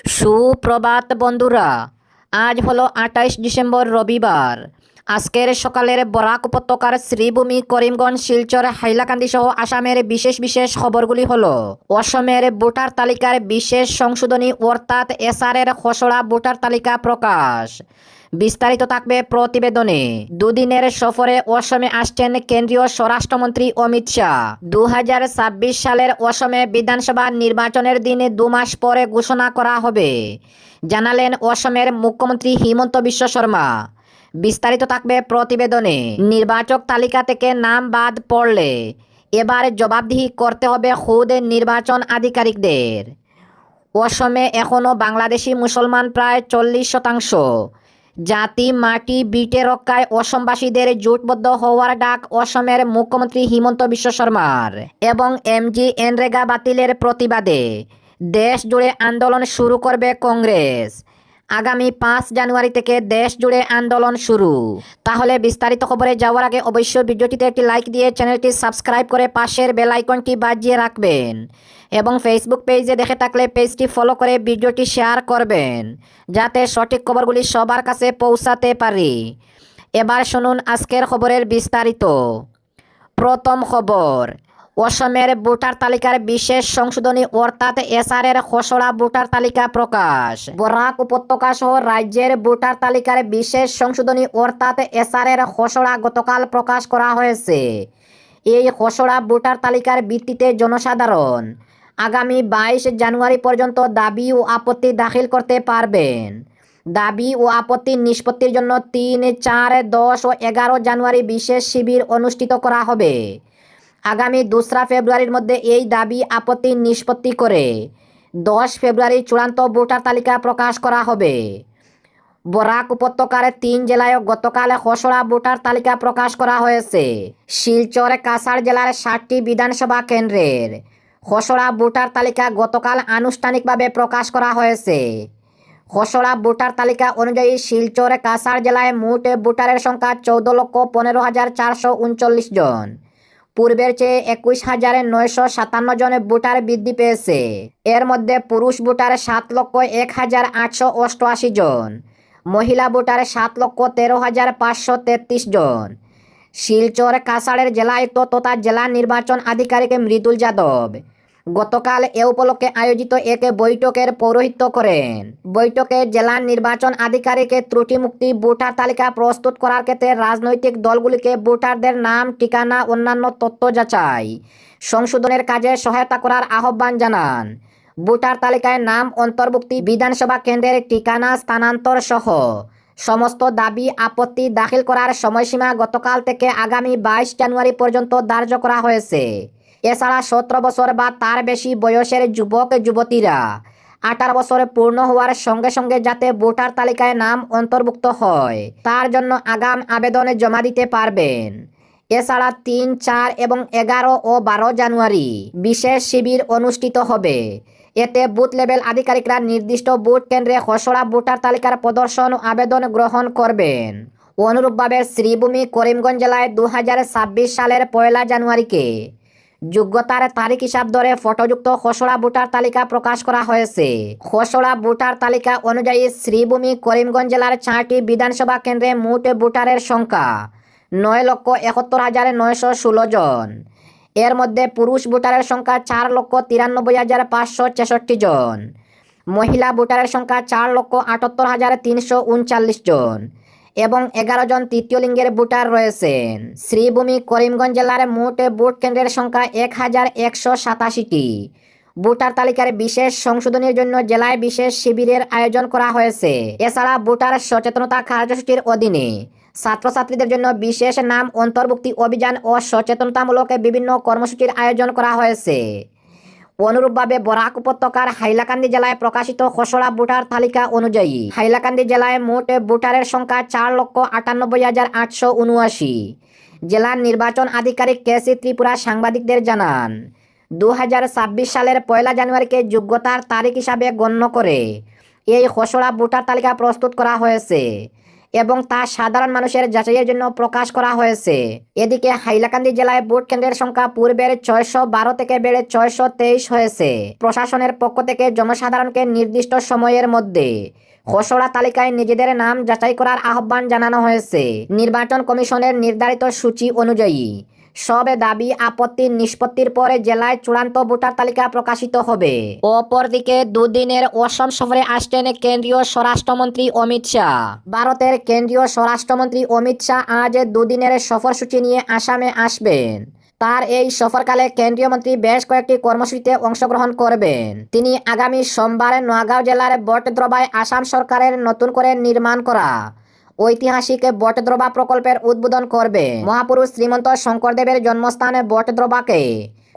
সুপ্রভাত বন্ধুরা। আজ হলো 28 ডিসেম্বর, রবিবার। আজকের সকালের বরাক উপত্যকার শ্রীভূমি, করিমগঞ্জ, শিলচর, হাইলাকান্দি সহ আসামের বিশেষ বিশেষ খবরগুলি হলো: অসমের ভোটার তালিকার বিশেষ সংশোধনী অর্থাৎ এসআরের খসড়া ভোটার তালিকা প্রকাশ। বিস্তারিত থাকবে প্রতিবেদনে। দুদিনের সফরে অসমে আসছেন কেন্দ্রীয় স্বরাষ্ট্রমন্ত্রী অমিত শাহ। 2026 সালের অসমে বিধানসভা নির্বাচনের দিন 2 মাস পরে ঘোষণা করা হবে, জানালেন অসমের মুখ্যমন্ত্রী হিমন্ত বিশ্ব শর্মা। বিস্তারিত থাকবে প্রতিবেদনে। নির্বাচক তালিকা থেকে নাম বাদ পড়লে এবার জবাবদিহি করতে হবে খোদ নির্বাচন আধিকারিকদের। অসমে এখনও বাংলাদেশি মুসলমান প্রায় 40%। জাতি, মাটি, বিটে রক্ষায় অসমবাসীদের জোটবদ্ধ হওয়ার ডাক অসমের মুখ্যমন্ত্রী হিমন্ত বিশ্ব শর্মার। এবং এনরেগা বাতিলের প্রতিবাদে দেশ জুড়ে আন্দোলন শুরু করবে কংগ্রেস। আগামী 5 জানুয়ারি থেকে দেশ জুড়ে আন্দোলন শুরু। তাহলে বিস্তারিত খবরে যাওয়ার আগে অবশ্যই ভিডিওটিতে একটি লাইক দিয়ে চ্যানেলটি সাবস্ক্রাইব করে পাশের বেল আইকনটি বাজিয়ে রাখবেন এবং ফেসবুক পেজে দেখে থাকলে পেজটি ফলো করে ভিডিওটি শেয়ার করবেন, যাতে সঠিক খবরগুলি সবার কাছে পৌঁছাতে পারি। এবার শুনুন আজকের খবরের বিস্তারিত। প্রথম খবর, অসমের ভোটার তালিকার বিশেষ সংশোধনী অর্থাৎ এসআরের খসড়া ভোটার তালিকা প্রকাশ। বরাক উপত্যকা সহ রাজ্যের ভোটার তালিকার বিশেষ সংশোধনী অর্থাৎ এসআরের খসড়া গতকাল প্রকাশ করা হয়েছে। এই খসড়া ভোটার তালিকার ভিত্তিতে জনসাধারণ আগামী 22 জানুয়ারি পর্যন্ত দাবি ও আপত্তি দাখিল করতে পারবেন। দাবি ও আপত্তি নিষ্পত্তির জন্য 3, 4, 10 ও 11 জানুয়ারি বিশেষ শিবির অনুষ্ঠিত করা হবে। আগামী 2 ফেব্রুয়ারির মধ্যে এই দাবি আপত্তি নিষ্পত্তি করে 10 ফেব্রুয়ারি চূড়ান্ত ভোটার তালিকা প্রকাশ করা হবে। বরাক উপত্যকার 3 জেলায় গতকাল খসড়া ভোটার তালিকা প্রকাশ করা হয়েছে। শিলচর, কাছাড় জেলার 7টি বিধানসভা কেন্দ্রের খসড়া ভোটার তালিকা গতকাল আনুষ্ঠানিকভাবে প্রকাশ করা হয়েছে। খসড়া ভোটার তালিকা অনুযায়ী শিলচর, কাছাড় জেলায় মোট ভোটারের সংখ্যা 14,15,439 জন। পূর্বের চেয়ে 21,957 জন ভোটার বৃদ্ধি পেয়েছে। এর মধ্যে পুরুষ ভোটার 7,01,888 জন, মহিলা ভোটার 7,13,533 জন। শিলচর, কাছাড়ের জেলায়ুক্ত তথা জেলা নির্বাচন আধিকারিক মৃদুল যাদব গতকাল এ উপলক্ষে আয়োজিত এক বৈঠকের পৌরোহিত্য করেন। বৈঠকে জেলা নির্বাচন আধিকারিক ত্রুটিমুক্তি ভোটার তালিকা প্রস্তুত করার ক্ষেত্রে রাজনৈতিক দলগুলিকে ভোটারদের নাম, ঠিকানা, অন্যান্য তথ্য যাচাই সংশোধনের কাজে সহায়তা করার আহ্বান জানান। ভোটার তালিকায় নাম অন্তর্ভুক্তি, বিধানসভা কেন্দ্রের ঠিকানা স্থানান্তর সহ সমস্ত দাবি আপত্তি দাখিল করার সময়সীমা গতকাল থেকে আগামী 22 জানুয়ারি পর্যন্ত ধার্য করা হয়েছে। এছাড়া 17 বছর বা তার বেশি বয়সের যুবক যুবতীরা 18 বছর পূর্ণ হওয়ার সঙ্গে সঙ্গে যাতে ভোটার তালিকায় নাম অন্তর্ভুক্ত হয় তার জন্য আগাম আবেদন জমা দিতে পারবেন। এছাড়া 3, 4 এবং 11 ও 12 জানুয়ারি বিশেষ শিবির অনুষ্ঠিত হবে। এতে বুথ লেভেল আধিকারিকরা নির্দিষ্ট ভোট কেন্দ্রে খসড়া ভোটার তালিকার প্রদর্শন ও আবেদন গ্রহণ করবেন। অনুরূপভাবে শ্রীভূমি, করিমগঞ্জ জেলায় 2026 সালের 1 জানুয়ারিকে যোগ্যতার তারিখ হিসাব ধরে ফটোযুক্ত খসড়া ভোটার তালিকা প্রকাশ করা হয়েছে। খসড়া ভোটার তালিকা অনুযায়ী শ্রীভূমি, করিমগঞ্জ জেলার 4টি বিধানসভা কেন্দ্রে মোট ভোটারের সংখ্যা 9,71,916 জন। এর মধ্যে পুরুষ ভোটারের সংখ্যা 4,93,566 জন, মহিলা ভোটারের সংখ্যা 4,78,339 জন এবং 11 জন তৃতীয় লিঙ্গের ভোটার রয়েছেন। শ্রীভূমি, করিমগঞ্জ জেলার মোট ভোট কেন্দ্রের সংখ্যা 1,187টি। ভোটার তালিকার বিশেষ সংশোধনের জন্য জেলায় বিশেষ শিবিরের আয়োজন করা হয়েছে। এছাড়া ভোটার সচেতনতা কার্যসূচির অধীনে ছাত্রছাত্রীদের জন্য বিশেষ নাম অন্তর্ভুক্তি অভিযান ও সচেতনতামূলক বিভিন্ন কর্মসূচির আয়োজন করা হয়েছে। অনুরূপভাবে বরাক উপত্যকার হাইলাকান্দি জেলায় প্রকাশিত খসড়া ভোটার তালিকা অনুযায়ী হাইলাকান্দি জেলায় মোট ভোটারের সংখ্যা 4,98,879। জেলার নির্বাচন আধিকারিক কেসি ত্রিপুরা সাংবাদিকদের জানান, 2026 সালের 1 জানুয়ারিকে যোগ্যতার তারিখ হিসাবে গণ্য করে এই খসড়া ভোটার তালিকা প্রস্তুত করা হয়েছে। এবং তা সাধারণ মানুষের যাচাইয়ের জন্য প্রকাশ করা হয়েছে। এদিকে হাইলাকান্দি জেলায় ভোট কেন্দ্রের সংখ্যা পূর্বের 612 থেকে বেড়ে 623 হয়েছে। প্রশাসনের পক্ষ থেকে জনসাধারণকে নির্দিষ্ট সময়ের মধ্যে খসড়া তালিকায় নিজেদের নাম যাচাই করার আহ্বান জানানো হয়েছে। নির্বাচন কমিশনের নির্ধারিত সূচি অনুযায়ী সব দাবি আপত্তি নিষ্পত্তির পরে জেলায় চূড়ান্ত ভোটার তালিকা প্রকাশিত হবে। অপরদিকে দুদিনের অসম সফরে আসছেন কেন্দ্রীয় স্বরাষ্ট্রমন্ত্রী অমিত শাহ। ভারতের কেন্দ্রীয় স্বরাষ্ট্রমন্ত্রী অমিত শাহ আজ দুদিনের সফরসূচি নিয়ে আসামে আসবেন। তার এই সফরকালে কেন্দ্রীয় মন্ত্রী বেশ কয়েকটি কর্মসূচিতে অংশগ্রহণ করবেন। তিনি আগামী সোমবার নোয়াগাঁও জেলার বটদ্রবায় আসাম সরকারের নতুন করে নির্মাণ করা ঐতিহাসিক বটদ্রবা প্রকল্পের উদ্বোধন করবেন। মহাপুরুষ শ্রীমন্ত শঙ্করদেবের জন্মস্থান বটদ্রবাকে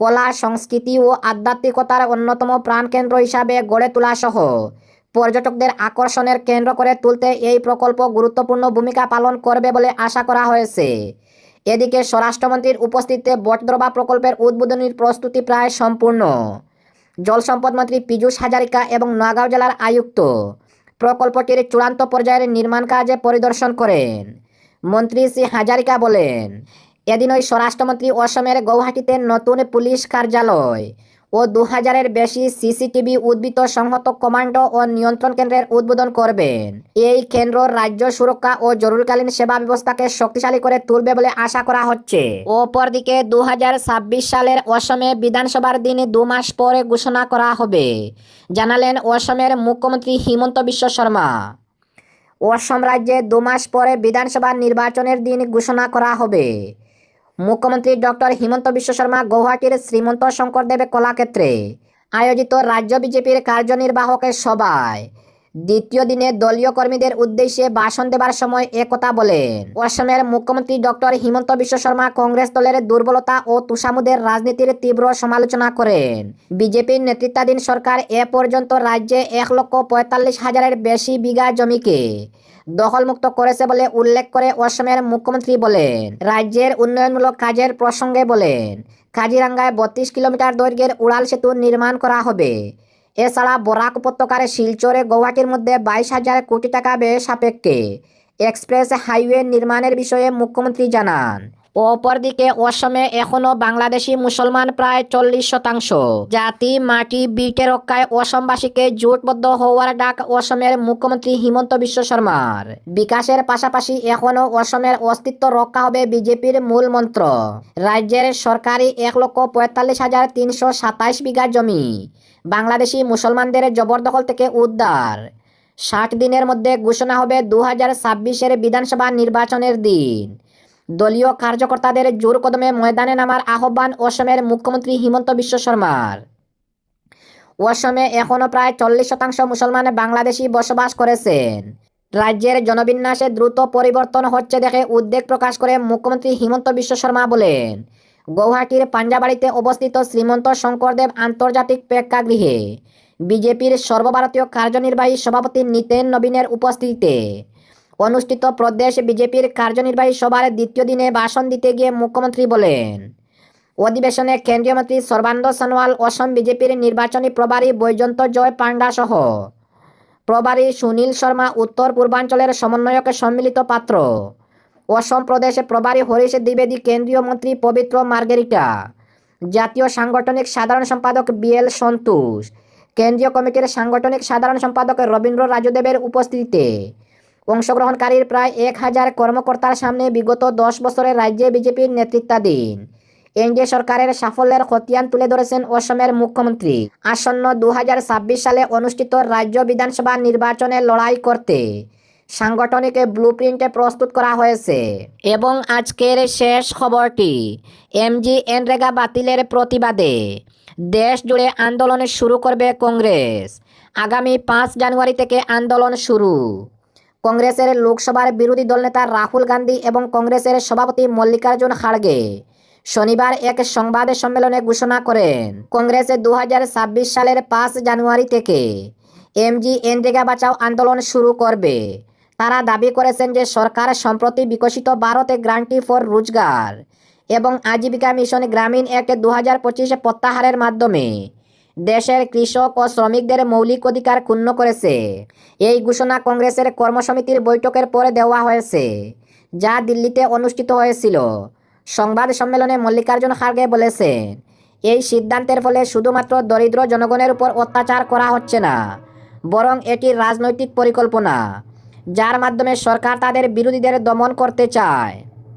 কলা সংস্কৃতি ও আধ্যাত্মিকতার অন্যতম প্রাণকেন্দ্র হিসাবে গড়ে তোলা সহ পর্যটকদের আকর্ষণের কেন্দ্র করে তুলতে এই প্রকল্প গুরুত্বপূর্ণ ভূমিকা পালন করবে বলে আশা করা হয়েছে। এদিকে স্বরাষ্ট্রমন্ত্রীর উপস্থিতিতে বটদ্রবা প্রকল্পের উদ্বোধনীর প্রস্তুতি প্রায় সম্পূর্ণ। জলসম্পদ মন্ত্রী পীযূষ হাজারিকা এবং নোয়াগাঁও জেলার আয়ুক্ত প্রকল্পটির চূড়ান্ত পর্যায়ের নির্মাণ কাজে পরিদর্শন করেন। মন্ত্রী শ্রী হাজারিকা বলেন, এদিন ওই স্বরাষ্ট্রমন্ত্রী অসমের গৌহাটিতে নতুন পুলিশ কার্যালয় ও 2000-এর বেশি সিসিটিভি উদ্ভিত সংহত কমান্ড ও নিয়ন্ত্রণ কেন্দ্রের উদ্বোধন করবেন। এই কেন্দ্র রাজ্য সুরক্ষা ও জরুরিকালীন সেবা ব্যবস্থাকে শক্তিশালী করে তুলবে বলে আশা করা হচ্ছে। অপরদিকে 2026 সালের অসমে বিধানসভার দিন 2 মাস পরে ঘোষণা করা হবে, জানালেন অসমের মুখ্যমন্ত্রী হিমন্ত বিশ্ব শর্মা। অসম রাজ্যে 2 মাস পরে বিধানসভা নির্বাচনের দিন ঘোষণা করা হবে। মুখ্যমন্ত্রী ডক্টর হিমন্ত বিশ্ব শর্মা গৌহাটির শ্রীমন্ত শঙ্করদেব কলাক্ষেত্রে আয়োজিত রাজ্য বিজেপির কার্যনির্বাহক সভায় দ্বিতীয় দিনে দলীয় কর্মীদের উদ্দেশ্যে ভাষণ দেবার সময় একথা বলেন। অসমের মুখ্যমন্ত্রী ডক্টর হিমন্ত বিশ্ব শর্মা কংগ্রেস দলের দুর্বলতা ও তুষামুদের রাজনীতির তীব্র সমালোচনা করেন। বিজেপির নেতৃত্বাধীন সরকার এ পর্যন্ত রাজ্যে 1,45,000-এর বেশি বিঘা জমিকে দখলমুক্ত করেছে বলে উল্লেখ করে অসমের মুখ্যমন্ত্রী বলেন, রাজ্যের উন্নয়নমূলক কাজের প্রসঙ্গে বলেন, কাজিরাঙ্গায় 32 কিলোমিটার দৈর্ঘ্যের উড়াল সেতু নির্মাণ করা হবে। এছাড়া বরাক উপত্যকার শিলচরে গৌহাটির মধ্যে 22,000 কোটি টাকা ব্যয় সাপেক্ষে এক্সপ্রেস হাইওয়ে নির্মাণের বিষয়ে মুখ্যমন্ত্রী জানান। অপরদিকে অসমে এখনো বাংলাদেশি মুসলমান প্রায় 40%। জাতি মাটি বীরকে রক্ষায় অসমবাসীকে জোটবদ্ধ হওয়ার ডাক অসমের মুখ্যমন্ত্রী হিমন্ত বিশ্ব শর্মার। বিকাশের পাশাপাশি এখনো অসমের অস্তিত্ব রক্ষা হবে বিজেপির মূল মন্ত্র। রাজ্যের সরকারি 1,45,327 বিঘা জমি বাংলাদেশি মুসলমানদের জবরদখল থেকে উদ্ধার। 60 দিনের মধ্যে ঘোষণা হবে 2026-এর বিধানসভা নির্বাচনের দিন। দলীয় কার্যকর্তাদের জোর কদমে ময়দানে নামার আহ্বান অসমের মুখ্যমন্ত্রী হিমন্ত বিশ্ব শর্মার। অসমে এখনো প্রায় 40% মুসলমান বাংলাদেশি বসবাস করেছেন। রাজ্যের জনবিন্যাসে দ্রুত পরিবর্তন হচ্ছে দেখে উদ্বেগ প্রকাশ করে মুখ্যমন্ত্রী হিমন্ত বিশ্ব শর্মা বলেন, গৌহাটির পাঞ্জাবাড়িতে অবস্থিত শ্রীমন্ত শঙ্করদেব আন্তর্জাতিক প্রেক্ষাগৃহে বিজেপির সর্বভারতীয় কার্যনির্বাহী সভাপতি নিতেন নবীনের উপস্থিতিতে অনুষ্ঠিত প্রদেশ বিজেপির কার্যনির্বাহী সভার দ্বিতীয় দিনে ভাষণ দিতে গিয়ে মুখ্যমন্ত্রী বলেন, অধিবেশনে কেন্দ্রীয় মন্ত্রী সর্বানন্দ সোনোয়াল, অসম বিজেপির নির্বাচনী প্রভারী বৈজয়ন্ত জয় পান্ডা সহ প্রভারী সুনীল শর্মা, উত্তর পূর্বাঞ্চলের সমন্বয়ক সম্মিলিত পাত্র, অসম প্রদেশ প্রভারী হরিশ দ্বিবেদী, কেন্দ্রীয় মন্ত্রী পবিত্র মার্গেরিটা, জাতীয় সাংগঠনিক সাধারণ সম্পাদক BL সন্তোষ, কেন্দ্রীয় কমিটির সাংগঠনিক সাধারণ সম্পাদক রবীন্দ্র রাজুদেবের উপস্থিতিতে অংশগ্রহণকারীর প্রায় 1,000 কর্মকর্তার সামনে বিগত 10 বছরে রাজ্যে বিজেপির নেতৃত্বাধীন এনডিএ সরকারের সাফল্যের খতিয়ান তুলে ধরেছেন অসমের মুখ্যমন্ত্রী। আসন্ন 2026 সালে অনুষ্ঠিত রাজ্য বিধানসভা নির্বাচনে লড়াই করতে সাংগঠনিক ব্লুপ্রিন্ট প্রস্তুত করা হয়েছে। এবং আজকের শেষ খবরটি, MGNরেগা বাতিলের প্রতিবাদে দেশ জুড়ে আন্দোলন শুরু করবে কংগ্রেস। আগামী 5 জানুয়ারি থেকে আন্দোলন শুরু। কংগ্রেসের লোকসভার বিরোধী দলনেতা রাহুল গান্ধী এবং কংগ্রেসের সভাপতি মল্লিকার্জুন খাড়গে শনিবার এক সংবাদ সম্মেলনে ঘোষণা করেন, কংগ্রেস 2026 সালের 5 জানুয়ারি থেকে MGNরেগা বাঁচাও আন্দোলন শুরু করবে। তারা দাবি করেছেন যে সরকার সম্প্রতি বিকশিত ভারতে গ্যারান্টি ফর রোজগার এবং আজীবিকা মিশন গ্রামীণ অ্যাক্ট 2025 প্রত্যাহারের মাধ্যমে দেশের কৃষক ও শ্রমিকদের মৌলিক অধিকার ক্ষুণ্ণ করেছে। এই ঘোষণা কংগ্রেসের কর্মসমিতির বৈঠকের পরে দেওয়া হয়েছে, যা দিল্লিতে অনুষ্ঠিত হয়েছিল। সংবাদ সম্মেলনে মল্লিকার্জুন খার্গে বলেছেন, এই সিদ্ধান্তের ফলে শুধুমাত্র দরিদ্র জনগণের উপর অত্যাচার করা হচ্ছে না, বরং এটি রাজনৈতিক পরিকল্পনা, যার মাধ্যমে সরকার তাদের বিরোধীদের দমন করতে চায়।